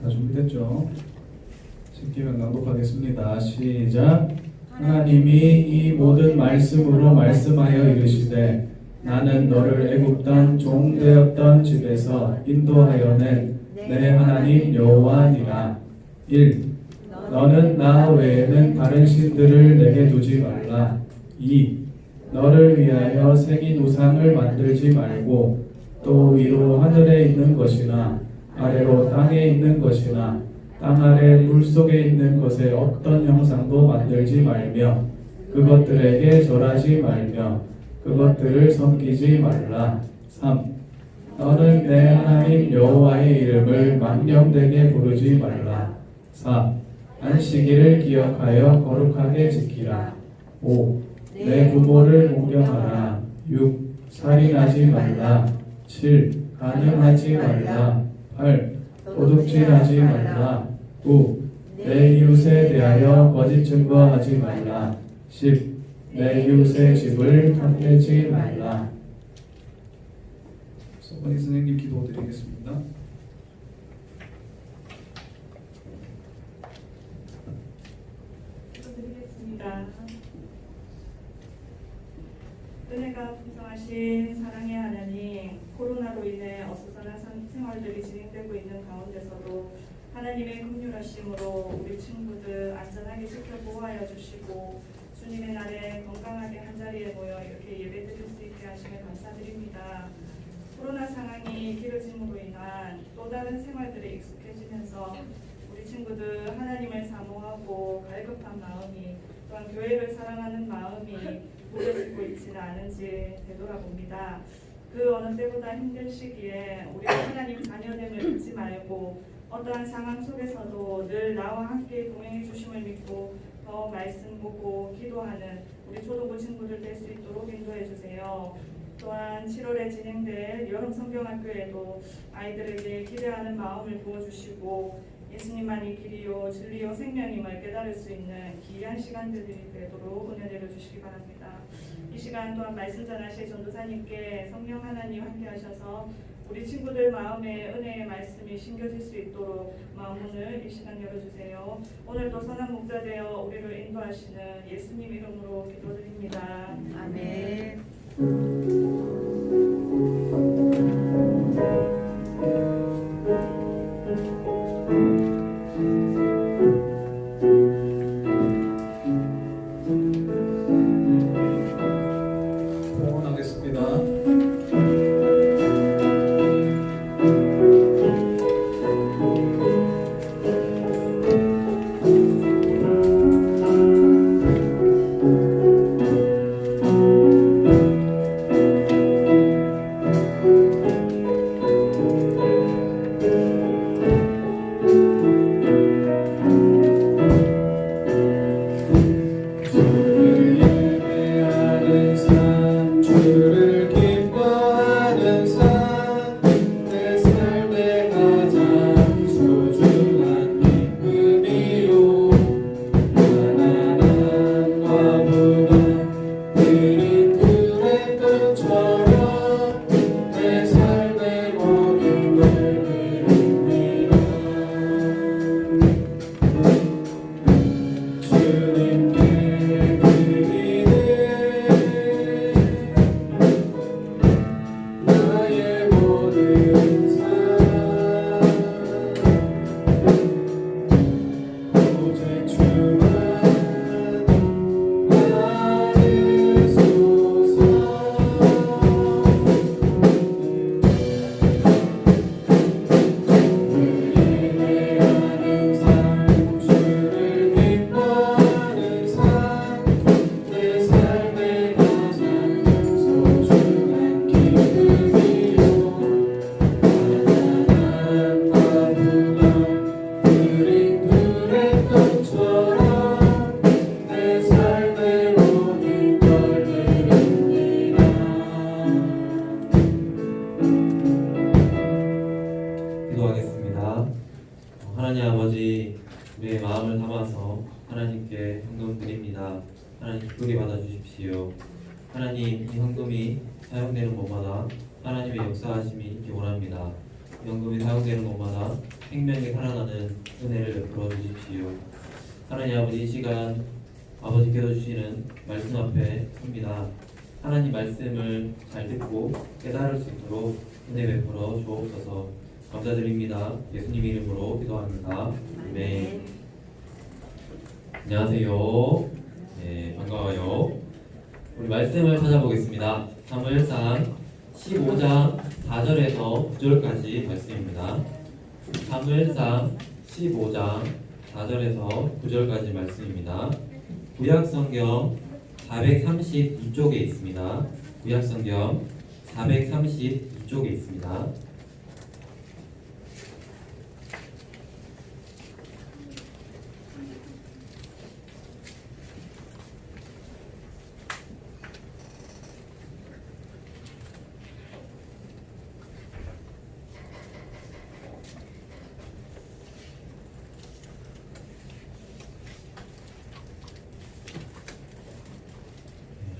다 준비됐죠? 시키면 낭독하겠습니다. 시작. 하나님이 이 모든 말씀으로 말씀하여 이르시되 나는 너를 애굽 땅 종 되었던 집에서 인도하여 낸 내 하나님 여호와니라. 1. 너는 나 외에는 다른 신들을 내게 두지 말라. 2. 너를 위하여 새긴 우상을 만들지 말고 또 위로 하늘에 있는 것이나 아래로 땅에 있는 것이나 땅 아래 물속에 있는 것의 어떤 형상도 만들지 말며 그것들에게 절하지 말며 그것들을 섬기지 말라. 3. 너는 내 하나님 여호와의 이름을 망령되게 부르지 말라. 4. 안식일을 기억하여 거룩하게 지키라. 5. 내 부모를 공경하라. 6. 살인하지 말라. 7. 간음하지 말라. 8. 도둑질하지 말라. 9. 내 이웃에 대하여 거짓 증거하지 말라. 10. 내 이웃의 집을 탐내지 말라. 서건희 선생님 기도드리겠습니다. 기도드리겠습니다. 은혜가 풍성하신 사랑의 하나님, 코로나로 인해 어수선한 생활들이 진행되고 있는 가운데서도 하나님의 긍휼하심으로 우리 친구들 안전하게 지켜보호하여 주시고 주님의 날에 건강하게 한자리에 모여 이렇게 예배드릴 수 있게 하심에 감사드립니다. 코로나 상황이 길어짐으로 인한 또 다른 생활들에 익숙해지면서 우리 친구들 하나님을 사모하고 갈급한 마음이 또한 교회를 사랑하는 마음이 무뎌지고 있지는 않은지 되돌아봅니다. 그 어느 때보다 힘든 시기에 우리가 하나님 자녀됨을 잊지 말고 어떠한 상황 속에서도 늘 나와 함께 동행해 주심을 믿고 더 말씀 보고 기도하는 우리 초등부 친구들 될 수 있도록 인도해 주세요. 또한 7월에 진행될 여름 성경학교에도 아이들에게 기대하는 마음을 부어주시고 예수님만이 길이요 진리요 생명임을 깨달을 수 있는 귀한 시간들이 되도록 은혜 내려주시기 바랍니다. 이 시간 또한 말씀 전하실 전도사님께 성령 하나님 함께 하셔서 우리 친구들 마음에 은혜의 말씀이 심겨질 수 있도록 마음문을 이 시간 열어주세요. 오늘도 선한 목자 되어 우리를 인도하시는 예수님 이름으로 기도드립니다. 아멘. 하나님 아버지, 우리의 마음을 담아서 하나님께 헌금 드립니다. 하나님 기쁘게 받아주십시오. 하나님, 이 헌금이 사용되는 곳마다 하나님의 역사하심이 있기 원합니다. 연금이 사용되는 곳마다 생명이 살아나는 은혜를 베풀어 주십시오. 하나님 아버지, 이 시간 아버지께서 주시는 말씀 앞에 섭니다. 하나님 말씀을 잘 듣고 깨달을 수 있도록 은혜 베풀어 주옵소서. 감사드립니다. 예수님 이름으로 기도합니다. 아멘. 안녕하세요. 네, 반가워요. 우리 말씀을 찾아보겠습니다. 사무엘상 15장 4절에서 9절까지 말씀입니다. 사무엘상 15장 4절에서 9절까지 말씀입니다. 구약성경 432쪽에 있습니다. 구약성경 432쪽에 있습니다.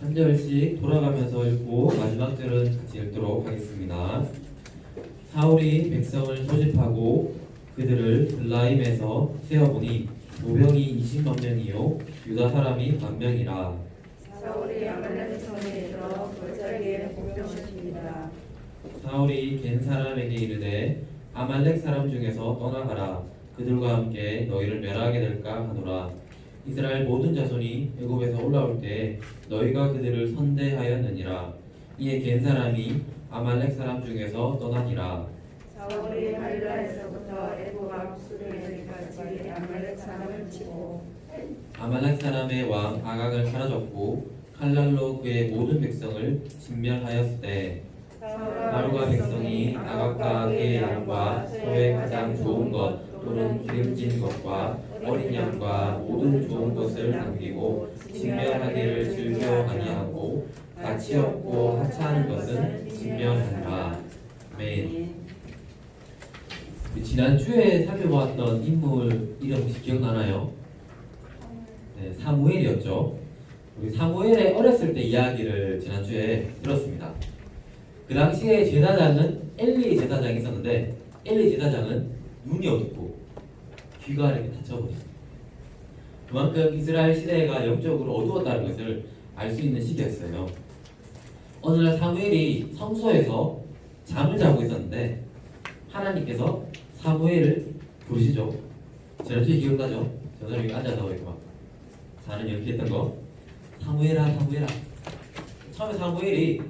한 절씩 돌아가면서 읽고 마지막 절은 같이 읽도록 하겠습니다. 사울이 백성을 소집하고 그들을 블라임에서 세어보니 노병이 20만 명이요 유다 사람이 10,000명이라. 사울이 아말렉 성에 이르러 골짜기에 공격시킵니다. 사울이 겐 사람에게 이르되 아말렉 사람 중에서 떠나가라. 그들과 함께 너희를 멸하게 될까 하노라. 이스라엘 모든 자손이 애굽에서 올라올 때 너희가 그들을 선대하였느니라. 이에 겐 사람이 아말렉 사람 중에서 떠나니라. 사울이 할라에서부터 애굽 앞수르기까지 아말렉 사람을 치고 아말렉 사람의 왕 아각을 사라졌고 칼날로 그의 모든 백성을 진멸하였으되 하루가 백성이 아각과 그의 양과 소의 가장 좋은 것 또는 기름진 것과 어린 양과 모든 좋은 것을 남기고 진멸하기를 즐겨 아니하고 가치 없고 하찮은 것은 진멸하니라. 아멘. 지난주에 살펴보았던 인물 이름 혹시 기억나나요? 네, 사무엘이었죠. 우리 사무엘의 어렸을 때 이야기를 지난주에 들었습니다. 그 당시에 제사장은 엘리 제사장이 있었는데 엘리 제사장은 눈이 어둡고 귀가 이렇게 닫혀버렸습니다. 그만큼 이스라엘 시대가 영적으로 어두웠다는 것을 알 수 있는 시기였어요. 어느 날 사무엘이 성소에서 잠을 자고 있었는데 하나님께서 사무엘을 부르시죠. 지난주에 기억나죠? 저는 여기 앉아서 이렇게 막 자는 연기했던 거. 사무엘아 사무엘아. 처음에 사무엘이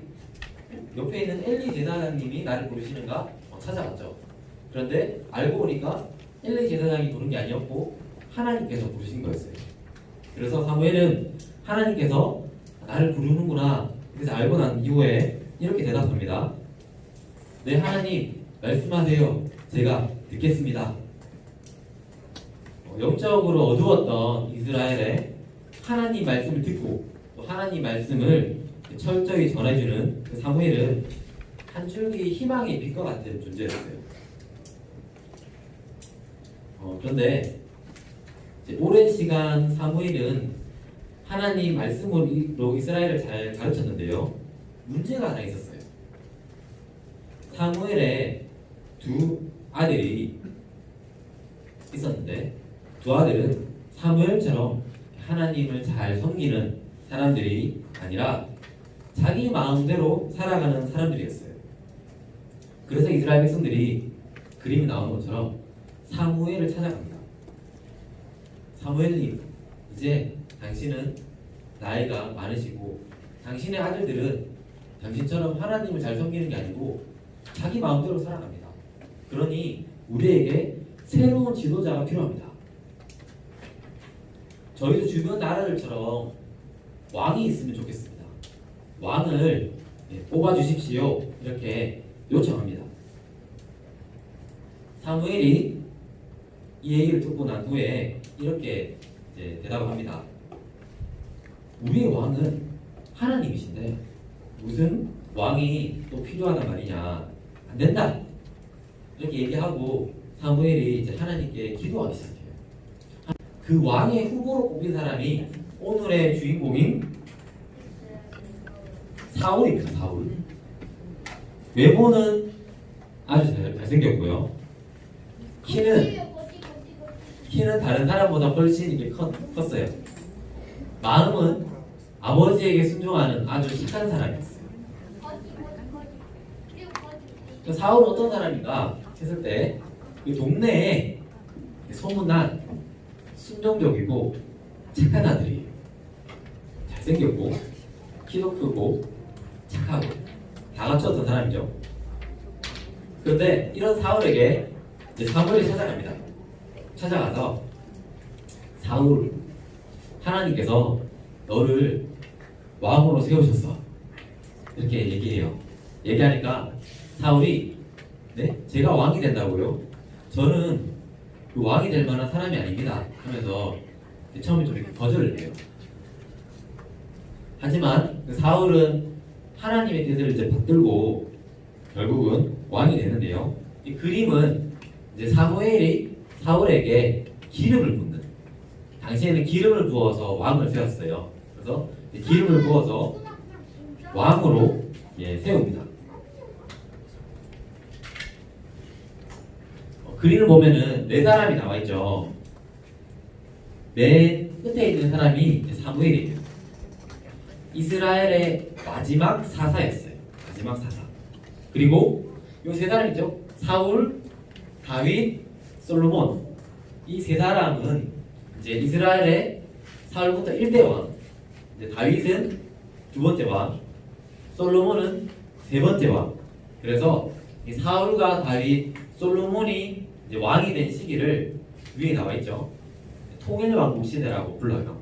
옆에 있는 엘리 제사장님이 나를 부르시는가 찾아봤죠. 그런데 알고 보니까 엘리 제사장이 부른 게 아니었고 하나님께서 부르신 거였어요. 그래서 사무엘은 하나님께서 나를 부르는구나 그래서 알고 난 이후에 이렇게 대답합니다. 네 하나님 말씀하세요. 제가 듣겠습니다. 영적으로 어두웠던 이스라엘에 하나님 말씀을 듣고 또 하나님 말씀을 철저히 전해주는 그 사무엘은 한 줄기 희망의 빛과 같은 존재였어요. 그런데 이제 오랜 시간 사무엘은 하나님 말씀으로 이스라엘을 잘 가르쳤는데요. 문제가 하나 있었어요. 사무엘의 두 아들이 있었는데 두 아들은 사무엘처럼 하나님을 잘 섬기는 사람들이 아니라 자기 마음대로 살아가는 사람들이었어요. 그래서 이스라엘 백성들이 그림이 나온 것처럼 사무엘을 찾아갑니다. 사무엘님, 이제 당신은 나이가 많으시고 당신의 아들들은 당신처럼 하나님을 잘 섬기는 게 아니고 자기 마음대로 살아갑니다. 그러니 우리에게 새로운 지도자가 필요합니다. 저희도 주변 나라들처럼 왕이 있으면 좋겠습니다. 왕을 뽑아주십시오. 이렇게 요청합니다. 사무엘이 이 얘기를 듣고 난 후에 이렇게 대답을 합니다. 우리의 왕은 하나님이신데 무슨 왕이 또 필요하단 말이냐. 안 된다. 이렇게 얘기하고 사무엘이 이제 하나님께 기도하기 시작해요. 그 왕의 후보로 뽑힌 사람이 오늘의 주인공인 사울입니다. 사울. 외모는 아주 잘생겼고요. 키는 다른 사람보다 훨씬 이렇게 컸어요. 마음은 아버지에게 순종하는 아주 착한 사람이었어요. 사울은 어떤 사람인가 했을 때 그 동네에 소문난 순종적이고 착한 아들이에요. 잘생겼고 키도 크고 착하고 다 갖췄던 사람이죠. 그런데 이런 사울에게 이제 사무엘이 찾아갑니다. 찾아가서 사울, 하나님께서 너를 왕으로 세우셨어. 이렇게 얘기해요. 얘기하니까 사울이 네? 제가 왕이 된다고요? 저는 그 왕이 될 만한 사람이 아닙니다. 하면서 처음에 좀 이렇게 거절을 해요. 하지만 그 사울은 하나님의 뜻을 이제 받들고 결국은 왕이 되는데요. 이 그림은 이제 사무엘이 사울에게 기름을 붓는, 당시에는 기름을 부어서 왕을 세웠어요. 그래서 기름을 부어서 왕으로 세웁니다. 그림을 보면은 네 사람이 나와 있죠. 맨 끝에 있는 사람이 사무엘이에요. 이스라엘의 마지막 사사였어요. 마지막 사사. 그리고 이 세 사람 있죠. 사울, 다윗, 솔로몬. 이 세 사람은 이제 이스라엘의 사울부터 1대 왕, 이제 다윗은 두 번째 왕, 솔로몬은 세 번째 왕. 그래서 이 사울과 다윗, 솔로몬이 이제 왕이 된 시기를 위에 나와 있죠. 통일왕국 시대라고 불러요.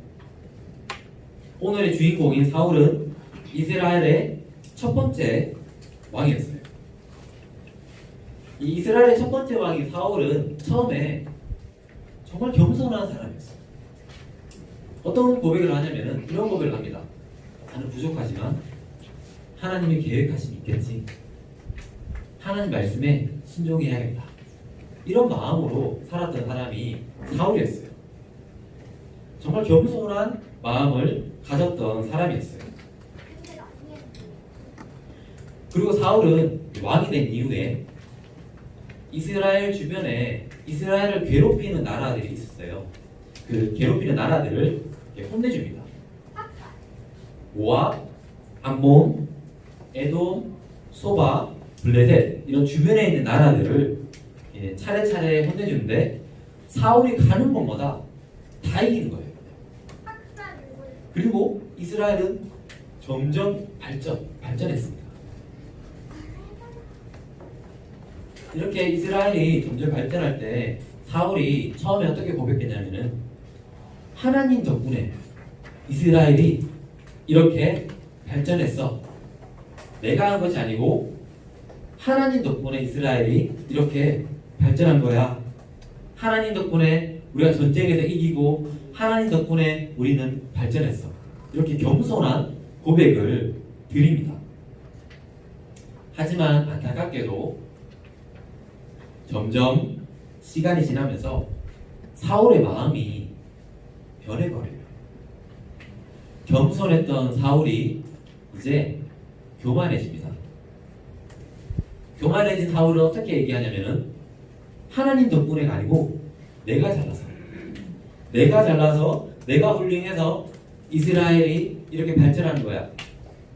오늘의 주인공인 사울은 이스라엘의 첫 번째 왕이었어요. 이 이스라엘의 첫 번째 왕인 사울은 처음에 정말 겸손한 사람이었어요. 어떤 고백을 하냐면은 이런 고백을 합니다. 나는 부족하지만 하나님이 계획하심이 있겠지. 하나님 말씀에 순종해야겠다. 이런 마음으로 살았던 사람이 사울이었어요. 정말 겸손한 마음을 가졌던 사람이었어요. 그리고 사울은 왕이 된 이후에 이스라엘 주변에 이스라엘을 괴롭히는 나라들이 있었어요. 그 괴롭히는 나라들을 혼내줍니다. 모압, 암몬, 에돔, 소바, 블레셋 이런 주변에 있는 나라들을 차례차례 혼내주는데 사울이 가는 곳마다 다 이기는 거예요. 그리고 이스라엘은 점점 발전했습니다. 이렇게 이스라엘이 점점 발전할 때 사울이 처음에 어떻게 고백했냐면은 하나님 덕분에 이스라엘이 이렇게 발전했어. 내가 한 것이 아니고 하나님 덕분에 이스라엘이 이렇게 발전한 거야. 하나님 덕분에 우리가 전쟁에서 이기고 하나님 덕분에 우리는 발전했어. 이렇게 겸손한 고백을 드립니다. 하지만 안타깝게도 점점 시간이 지나면서 사울의 마음이 변해버려요. 겸손했던 사울이 이제 교만해집니다. 교만해진 사울은 어떻게 얘기하냐면은 하나님 덕분에가 아니고 내가 잘나서 내가 훌륭해서 이스라엘이 이렇게 발전하는 거야.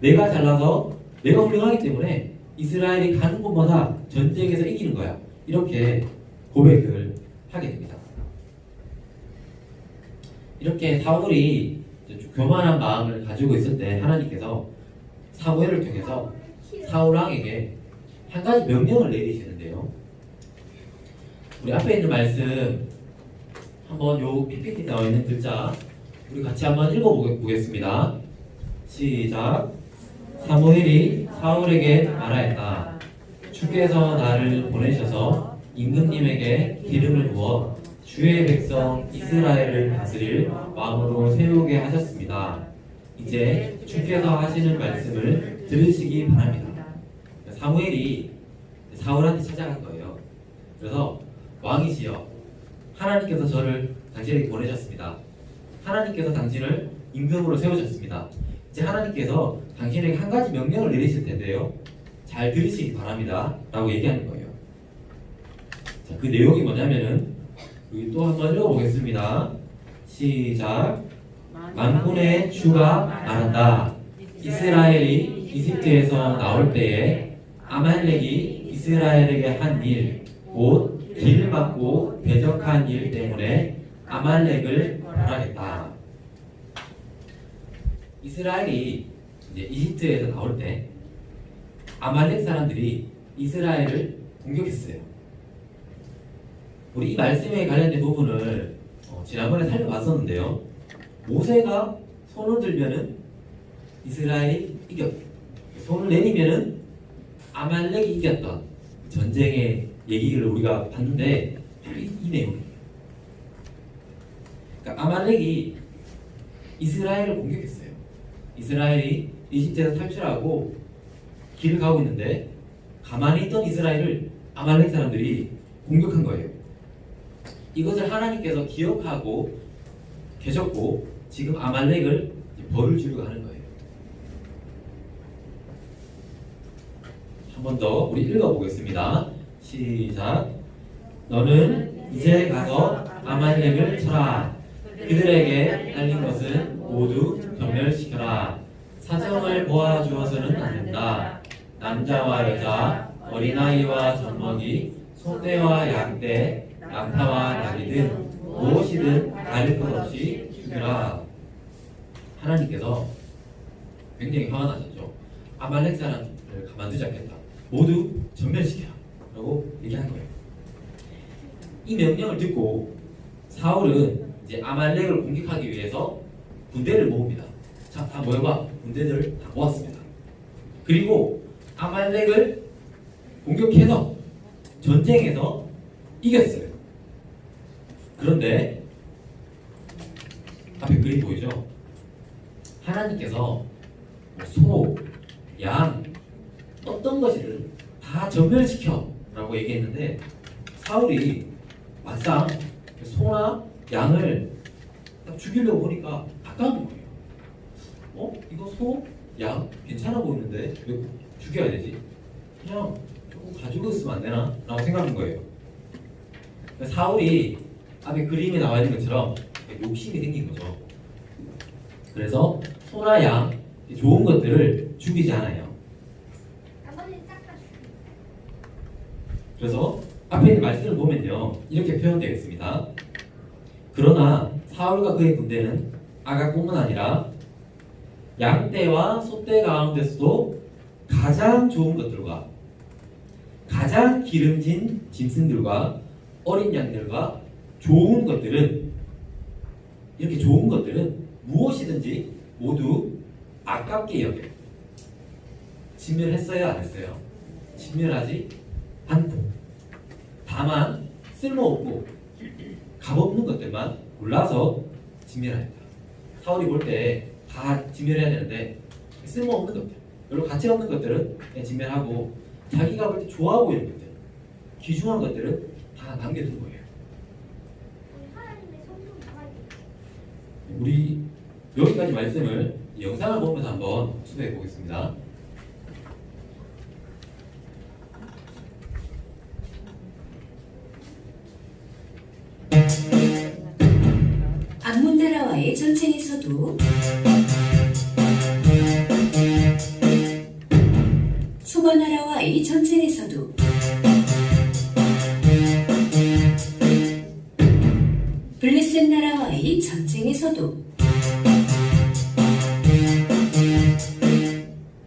내가 잘나서 내가 훌륭하기 때문에 이스라엘이 가는 곳마다 전쟁에서 이기는 거야. 이렇게 고백을 하게 됩니다. 이렇게 사울이 교만한 마음을 가지고 있을 때 하나님께서 사무엘을 통해서 사울 왕에게 한 가지 명령을 내리시는데요. 우리 앞에 있는 말씀 한번 요 PPT 나와 있는 글자 우리 같이 한번 읽어보겠습니다. 시작. 사무엘이 사울에게 말하였다. 주께서 나를 보내셔서 임금님에게 기름을 부어 주의 백성 이스라엘을 다스릴 왕으로 세우게 하셨습니다. 이제 주께서 하시는 말씀을 들으시기 바랍니다. 사무엘이 사울한테 찾아간 거예요. 그래서 왕이시여, 하나님께서 저를 당신에게 보내셨습니다. 하나님께서 당신을 임금으로 세우셨습니다. 이제 하나님께서 당신에게 한 가지 명령을 내리실 텐데요. 잘 들으시기 바랍니다. 라고 얘기하는 거예요. 자, 그 내용이 뭐냐면은 여기 또 한번 읽어보겠습니다. 시작. 만군의 주가 말한다. 이스라엘이 이집트에서 나올 때에 아말렉이 이스라엘에게 한 일, 곧 길 막고 대적한 일 때문에 아말렉을 벌하겠다. 이스라엘이 이제 이집트에서 나올 때 아말렉 사람들이 이스라엘을 공격했어요. 우리 이 말씀에 관련된 부분을 지난번에 살펴봤었는데요. 모세가 손을 들면은 이스라엘이 이겼고 손을 내리면은 아말렉이 이겼던 전쟁의 얘기를 우리가 봤는데 바로 이 내용이에요. 그러니까 아말렉이 이스라엘을 공격했어요. 이스라엘이 이집트에서 탈출하고 길을 가고 있는데 가만히 있던 이스라엘을 아말렉 사람들이 공격한 거예요. 이것을 하나님께서 기억하고 계셨고 지금 아말렉을 벌을 주려고 하는 거예요. 한 번 더 우리 읽어보겠습니다. 시작. 너는 이제 가서 아말렉을 쳐라. 그들에게 알린 것은 모두 전멸시켜라. 사정을 보아주어서는 안 된다. 남자와 여자, 어린아이와 젖먹이, 소떼와 양떼, 낙타와 나귀 등 무엇이든 가릴 것 없이 죽여라. 하나님께서 굉장히 화가 나셨죠. 아말렉 사람을 가만두지 않겠다. 모두 전멸시켜라 라고 얘기한 거예요. 이 명령을 듣고 사울은 이제 아말렉을 공격하기 위해서 군대를 모읍니다. 자, 다 모여봐. 군대들을 다 모았습니다. 그리고 아말렉을 공격해서 전쟁에서 이겼어요. 그런데 앞에 그림 보이죠? 하나님께서 소, 양, 어떤 것을 다 전멸시켜 라고 얘기했는데 사울이 막상 소나 양을 딱 죽이려고 보니까 가까운 거예요. 이거 소, 양 괜찮아 보이는데 왜 죽여야 되지? 그냥 조금 가지고 있으면 안 되나? 라고 생각한 거예요. 사울이 앞에 그림에 나와 있는 것처럼 욕심이 생긴 거죠. 그래서 소나 양 좋은 것들을 죽이지 않아요. 그래서 앞에 있는 말씀을 보면요 이렇게 표현되어 있습니다. 그러나 사울과 그의 군대는 아각뿐만 아니라 양떼와 소떼 가운데서도 가장 좋은 것들과 가장 기름진 짐승들과 어린 양들과 좋은 것들은 이렇게 좋은 것들은 무엇이든지 모두 아깝게 여겨요. 진멸했어요? 안 했어요? 진멸하지 않고 다만 쓸모없고 값없는 것들만 골라서 진멸합니다. 사울이 볼 때 다 진멸해야 되는데 쓸모없는 것들 별로 가치 없는 것들은 그냥 진멸하고 자기가 볼 때 좋아 보이는 것들 귀중한 것들은 다 남겨둔 거예요. 우리 여기까지 말씀을 영상을 보면서 한번 수도해 보겠습니다. 암몬 나라와의 전쟁에서도 소바 나라와의 전쟁에서도 블레셋 나라와의 전쟁에서도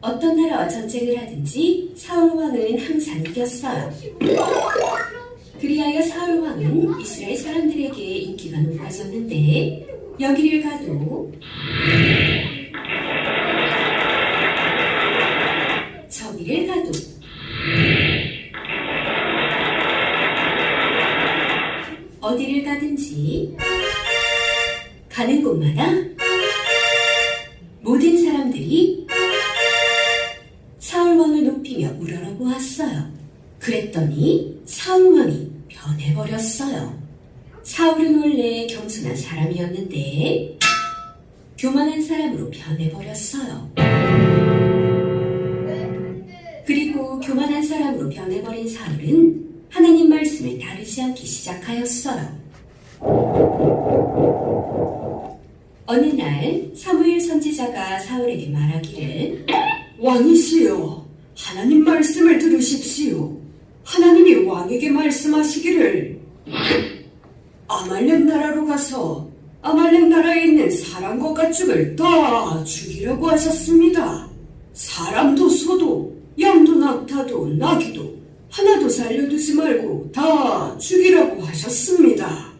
어떤 나라와 전쟁을 하든지 사울 왕은 항상 이겼어요. 그리하여 사울 왕은 이스라엘 사람들에게 인기가 높아졌는데 여기를 가도 저기를 가도 어디를 가든지 가는 곳마다 모든 사람들이 사울 왕을 높이며 우러러보았어요. 그랬더니 사울 왕이 변해버렸어요. 사울은 원래 겸손한 사람이었는데 교만한 사람으로 변해버렸어요. 그리고 교만한 사람으로 변해버린 사울은 하나님 말씀을 다루지 가리지 않기 시작하였어요. 어느 날 사무엘 선지자가 사울에게 말하기를 왕이시여, 하나님 말씀을 들으십시오. 하나님이 왕에게 말씀하시기를 아말렉 나라로 가서 아말렉 나라에 있는 사람과 가축을 다 죽이라고 하셨습니다. 사람도 소도 양도 낙타도 나귀도 하나도 살려두지 말고 다 죽이라고 하셨습니다.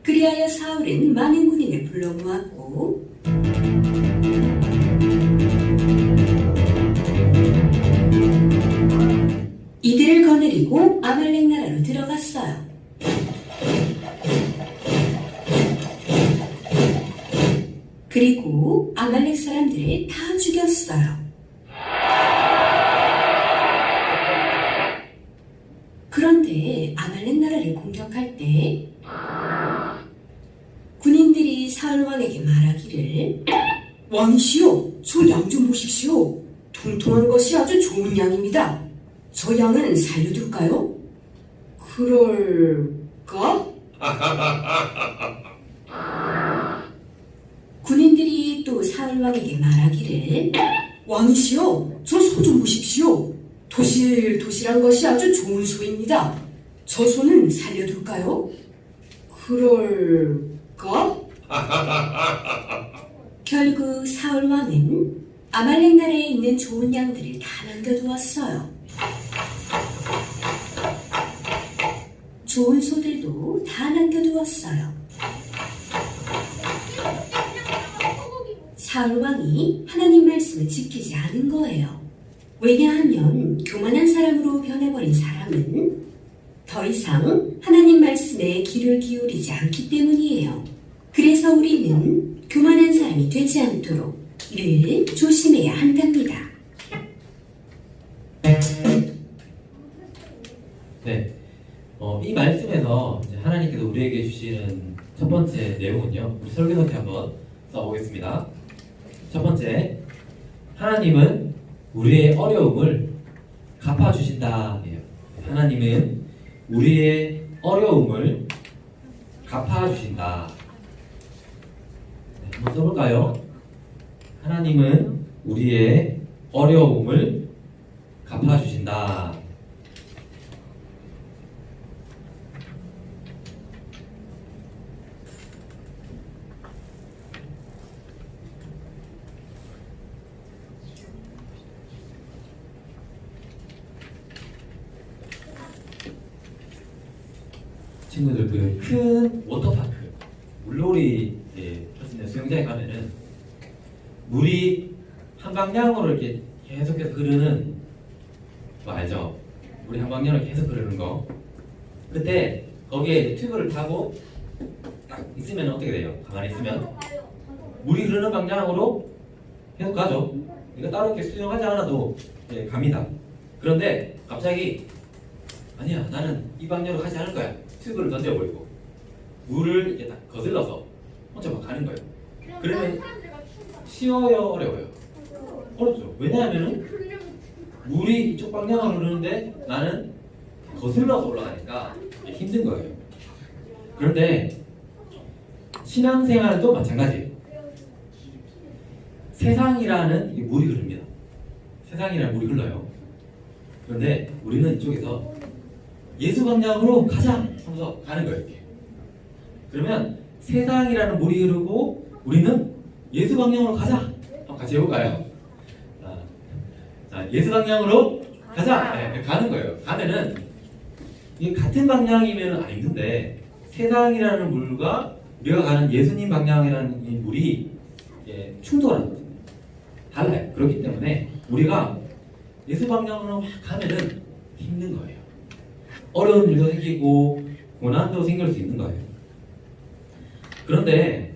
그리하여 사울은 많은 군인을 불러 모았고 이들을 거느리고 아말렉 나라로 들어갔어요. 그리고 아말렉 사람들을 다 죽였어요. 그런데 아말렉 나라를 공격할 때 군인들이 사울 왕에게 말하기를 왕이시여, 저 양 좀 보십시오. 통통한 것이 아주 좋은 양입니다. 저 양은 살려둘까요? 그럴까? 군인들이 또 사울 왕에게 말하기를 왕이시여, 저 소 좀 보십시오. 도실도실한 것이 아주 좋은 소입니다. 저 소는 살려둘까요? 그럴까? 결국 사울 왕은 아말렉 나라에 있는 좋은 양들을 다 남겨두었어요. 좋은 소들도 다 남겨두었어요. 사울 왕이 하나님 말씀을 지키지 않은 거예요. 왜냐하면 교만한 사람으로 변해버린 사람은 더 이상 하나님 말씀에 귀를 기울이지 않기 때문이에요. 그래서 우리는 교만한 사람이 되지 않도록 늘 조심해야 한답니다. 네. 이 말씀에서 이제 하나님께서 우리에게 주시는 첫 번째 내용은요. 우리 설교노트 한번 써보겠습니다. 첫 번째, 하나님은 우리의 어려움을 갚아주신다. 하나님은 우리의 어려움을 갚아주신다. 네, 한번 써볼까요? 하나님은 우리의 어려움을 갚아주신다. 친구들 그 큰 워터파크 물놀이 할 수 있는 수영장에 가면은 물이 한 방향으로 이렇게 계속해서 흐르는 거 알죠? 물이 한 방향으로 계속 흐르는 거. 그때 거기에 튜브를 타고 딱 있으면 어떻게 돼요? 가만히 있으면 물이 흐르는 방향으로 계속 가죠. 그러니까 따로 이렇게 수영하지 않아도 갑니다. 그런데 갑자기 아니야, 나는 이 방향으로 가지 않을 거야. 튜브를 던져버리고 물을 이렇게 딱 거슬러서 혼자 막 가는 거예요. 그러면 쉬워요, 어려워요? 어렵죠. 왜냐하면 물이 이쪽 방향으로 흐르는데 나는 거슬러서 올라가니까 힘든 거예요. 그런데 신앙생활도 마찬가지예요. 세상이라는 이 물이 흐릅니다. 세상이라는 물이 흘러요. 그런데 우리는 이쪽에서 예수 방향으로 가자 하면서 가는 거예요. 이렇게. 그러면 세상이라는 물이 흐르고 우리는 예수 방향으로 가자. 한번 같이 해볼까요? 자, 예수 방향으로 가자. 네, 가는 거예요. 가면은 이게 같은 방향이면 안 힘든데 세상이라는 물과 우리가 가는 예수님 방향이라는 이 물이 충돌하거든요. 달라요. 그렇기 때문에 우리가 예수 방향으로 가면은 힘든 거예요. 어려운 일도 생기고 고난도 생길 수 있는 거예요. 그런데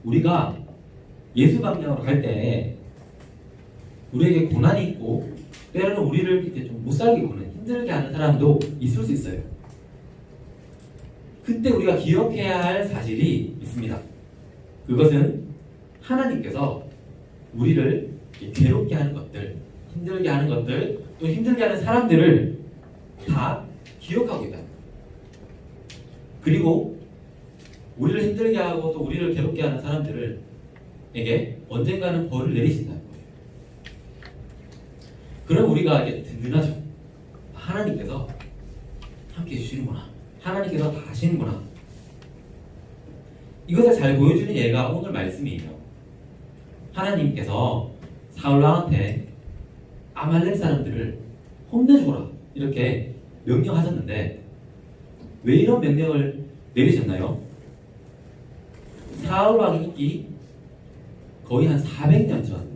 우리가 예수 방향으로 갈 때 우리에게 고난이 있고 때로는 우리를 이렇게 좀 못 살게 하는 힘들게 하는 사람도 있을 수 있어요. 그때 우리가 기억해야 할 사실이 있습니다. 그것은 하나님께서 우리를 괴롭게 하는 것들, 힘들게 하는 것들, 또 힘들게 하는 사람들을 다 기억하고 있다. 그리고 우리를 힘들게 하고 또 우리를 괴롭게 하는 사람들에게 언젠가는 벌을 내리신다는 거예요. 그럼 우리가 이게 든든하죠. 하나님께서 함께 해주시는구나. 하나님께서 다 하시는구나. 이것을 잘 보여주는 예가 오늘 말씀이에요. 하나님께서 사울왕한테 아말렉 사람들을 혼내주라 이렇게 명령하셨는데 왜 이런 명령을 내리셨나요? 사울왕이 있기 거의 한 400년 전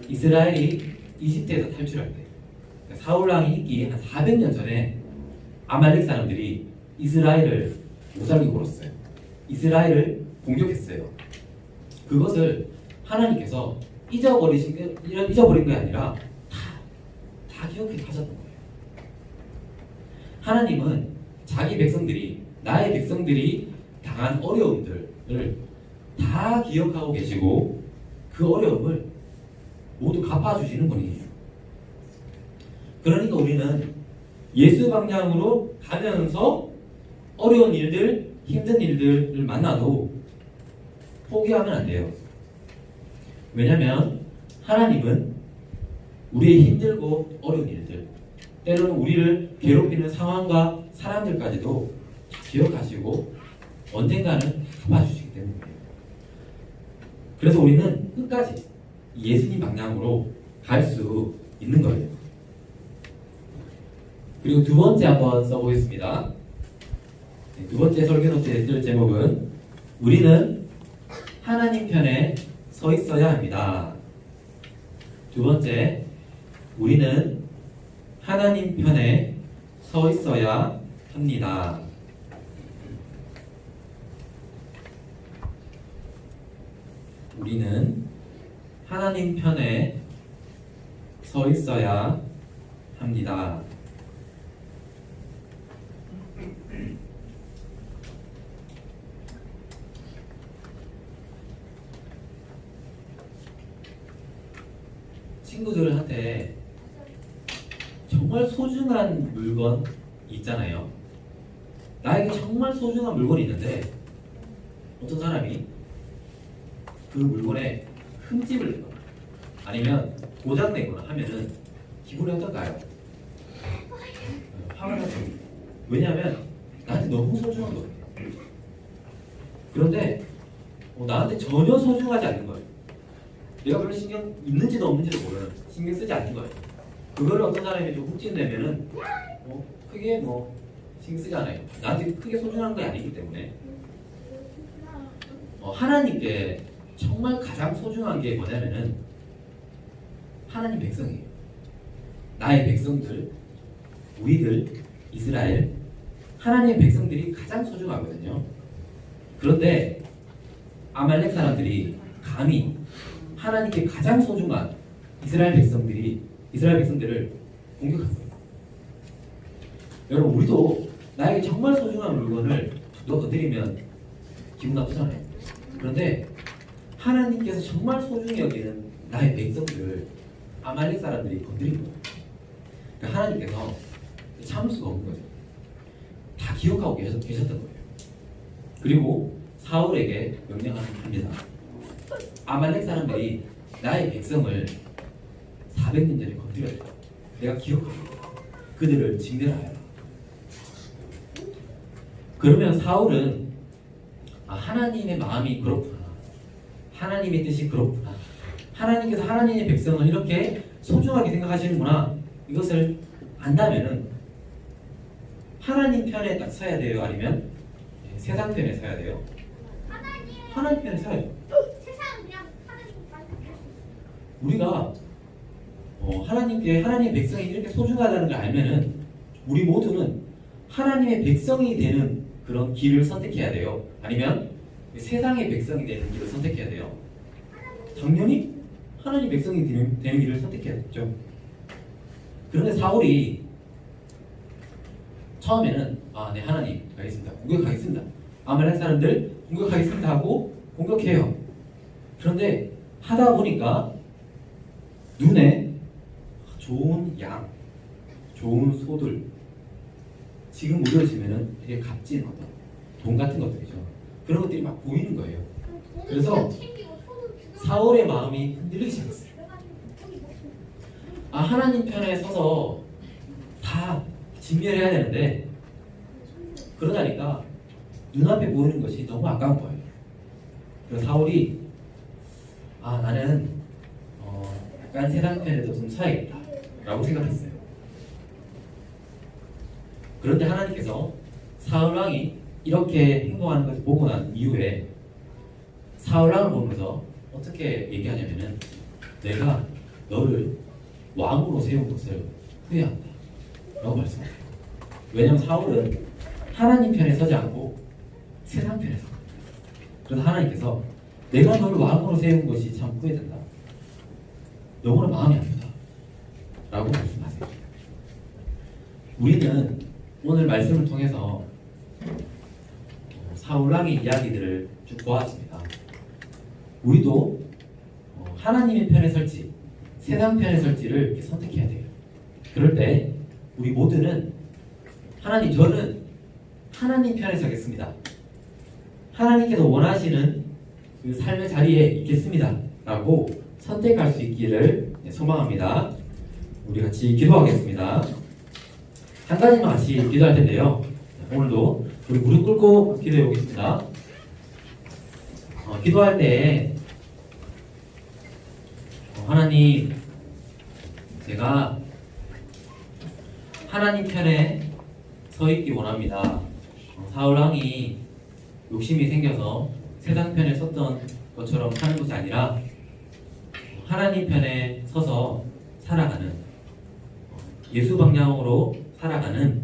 이스라엘이 이집트에서 탈출할 때 사울왕이 있기 한 400년 전에 아말렉 사람들이 이스라엘을 못 살게 굴었어요. 이스라엘을 공격했어요. 그것을 하나님께서 잊어버린 게 아니라 다 기억해 하셨던 거예요. 하나님은 자기 백성들이 나의 백성들이 당한 어려움들을 다 기억하고 계시고 그 어려움을 모두 갚아주시는 분이에요. 그러니까 우리는 예수 방향으로 가면서 어려운 일들, 힘든 일들을 만나도 포기하면 안 돼요. 왜냐하면 하나님은 우리의 힘들고 어려운 일들, 때로는 우리를 괴롭히는 상황과 사람들까지도 기억하시고 언젠가는 갚아주시기 때문이에요. 그래서 우리는 끝까지 예수님 방향으로 갈 수 있는 거예요. 그리고 두 번째 한번 써보겠습니다. 두 번째 설교노트에 쓸 제목은 우리는 하나님 편에 서 있어야 합니다. 두 번째, 우리는 하나님 편에 서 있어야 합니다. 우리는 하나님 편에 서 있어야 합니다. 친구들한테 정말 소중한 물건 있잖아요. 나에게 정말 소중한 물건이 있는데 어떤 사람이 그 물건에 흠집을 내거나 아니면 고장내거나 하면은 기분이 어떨까요? 화가 나죠. 왜냐하면 나한테 너무 소중한 거예요. 그런데 나한테 전혀 소중하지 않는 거예요. 내가 별로 신경 있는지도 없는지도 모르는, 신경 쓰지 않는 거예요. 그걸 어떤 사람이 좀 훔친다면은 크게 신경 쓰지 않아요. 나한테 크게 소중한 게 아니기 때문에. 하나님께 정말 가장 소중한 게 뭐냐면은 하나님 백성이에요. 나의 백성들, 우리들, 이스라엘, 하나님의 백성들이 가장 소중하거든요. 그런데 아말렉 사람들이 감히 하나님께 가장 소중한 이스라엘 백성들을 공격한 거예요. 여러분, 우리도 나에게 정말 소중한 물건을 누가 건드리면 기분 나쁘잖아요. 그런데 하나님께서 정말 소중히 여기는 나의 백성들을 아말렉 사람들이 건드린 거예요. 그러니까 하나님께서 참을 수가 없는 거죠. 다 기억하고 계셨던 거예요. 그리고 사울에게 명령합니다. 아말렉 사람들이 나의 백성을 400년 전에 건드렸다. 내가 기억하고 그들을 징계하여라. 그러면 사울은 하나님의 마음이 그렇구나. 하나님의 뜻이 그렇구나. 하나님께서 하나님의 백성을 이렇게 소중하게 생각하시는구나. 이것을 안다면은 하나님 편에 딱 서야 돼요? 아니면 세상 편에 서야 돼요? 하나님 편에 서야죠. 우리가 하나님의 백성이 이렇게 소중하다는 걸 알면은 우리 모두는 하나님의 백성이 되는 그런 길을 선택해야 돼요? 아니면 세상의 백성이 되는 길을 선택해야 돼요? 당연히 하나님 백성이 되는 길을 선택해야겠죠. 그런데 사울이 처음에는 네 하나님 알겠습니다. 공격하겠습니다. 아말렉 사람들 공격하겠습니다 하고 공격해요. 그런데 하다 보니까 눈에 좋은 양, 좋은 소들 지금 우려지면은 되게 값진 돈 같은 것들이죠. 그런 것들이 막 보이는 거예요. 그래서 사울의 마음이 흔들리기 시작했어요. 아, 하나님 편에 서서 다 진멸해야 되는데 그러다니까 눈앞에 보이는 것이 너무 아까운 거예요. 그래서 사울이 나는 약간 세상 편에도 좀 서야겠다 라고 생각했어요. 그런데 하나님께서 사울 왕이 이렇게 행동하는 것을 보고 난 이후에 사울 왕을 보면서 어떻게 얘기하냐면은 내가 너를 왕으로 세운 것을 후회한다 라고 말씀해요. 왜냐하면 사울은 하나님 편에 서지 않고 세상 편에 서. 그래서 하나님께서 내가 너를 왕으로 세운 것이 참 후회된다. 너무나 마음이 아프다 라고 말씀하세요. 우리는 오늘 말씀을 통해서 사울왕의 이야기들을 쭉 보았습니다. 우리도 하나님의 편에 설지 세상 편에 설지를 이렇게 선택해야 돼요. 그럴 때 우리 모두는 저는 하나님 편에 서겠습니다. 하나님께서 원하시는 그 삶의 자리에 있겠습니다 라고 선택할 수 있기를 소망합니다. 우리 같이 기도하겠습니다. 한 가지만 같이 기도할 텐데요. 오늘도 우리 무릎 꿇고 기도해 보겠습니다. 기도할 때 하나님, 제가 하나님 편에 서 있기 원합니다. 사울왕이 욕심이 생겨서 세상 편에 섰던 것처럼 하는 것이 아니라 하나님 편에 서서 살아가는, 예수 방향으로 살아가는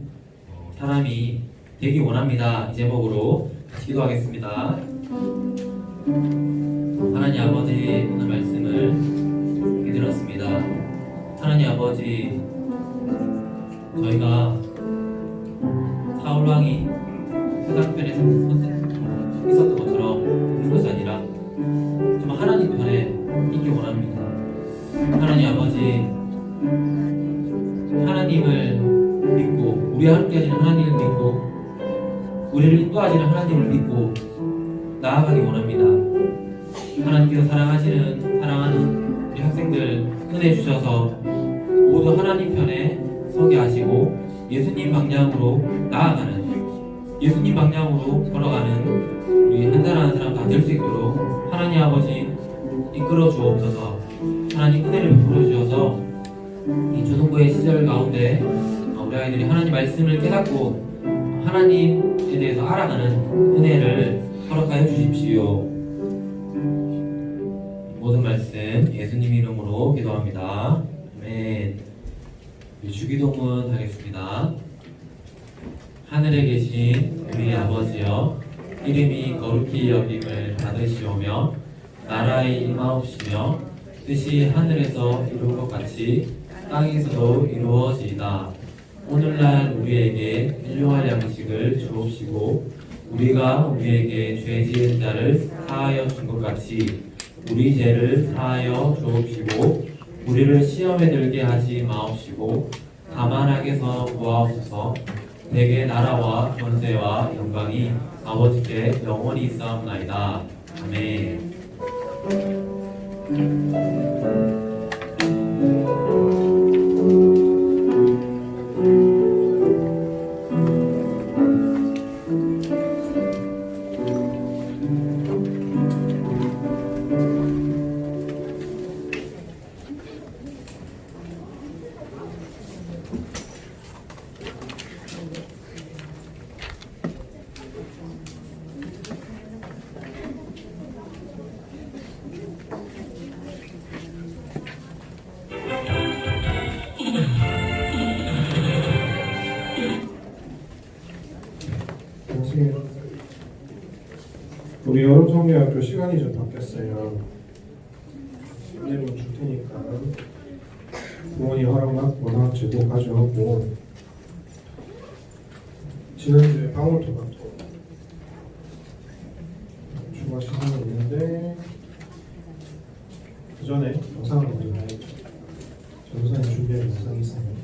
사람이 되기 원합니다. 이 제목으로 같이 기도하겠습니다. 하나님 아버지, 오늘 말씀을 들었습니다. 하나님 아버지, 저희가 사울왕이 세상 편에 있었던 것처럼 있는 것이 아니라 정말 하나님 편에 있기 원합니다. 하나님 아버지, 하나님을 믿고 우리와 함께하시는 하나님을 믿고 우리를 인도하시는 하나님을 믿고 나아가기 원합니다. 하나님께서 사랑하는 우리 학생들 은혜 주셔서 모두 하나님 편에 서게 하시고 예수님 방향으로 나아가는, 예수님 방향으로 걸어가는 우리 한 사람 한 사람 다 될 수 있도록 하나님 아버지 이끌어 주옵소서. 하나님 은혜를 베풀어 주셔서 이 초등부의 시절 가운데 우리 아이들이 하나님 말씀을 깨닫고 하나님에 대해서 알아가는 은혜를 허락하여 주십시오. 모든 말씀 예수님 이름으로 기도합니다. 아멘. 주기도문 하겠습니다. 하늘에 계신 우리 아버지여, 이름이 거룩히 여김을 받으시오며 나라의 임하옵시며 뜻이 하늘에서 이룬 것 같이 땅에서도 이루어지이다. 오늘날 우리에게 일용할 양식을 주옵시고 우리가 우리에게 죄 지은 자를 사하여 준 것 같이 우리 죄를 사하여 주옵시고 우리를 시험에 들게 하지 마옵시고 다만 악에서 구하옵소서. 내게 나라와 권세와 영광이 아버지께 영원히 있사옵나이다. 아멘. 우리 여름성경학교 시간이 좀 바뀌었어요. 내일은 줄 테니까 부모님 허락받고 다음 주에 꼭 가져오고, 지난주에 방울토마토 추가 시간이 있는데 그 전에 영상을 먼저 봐야죠. 전사님 준비한 영상이 있어요.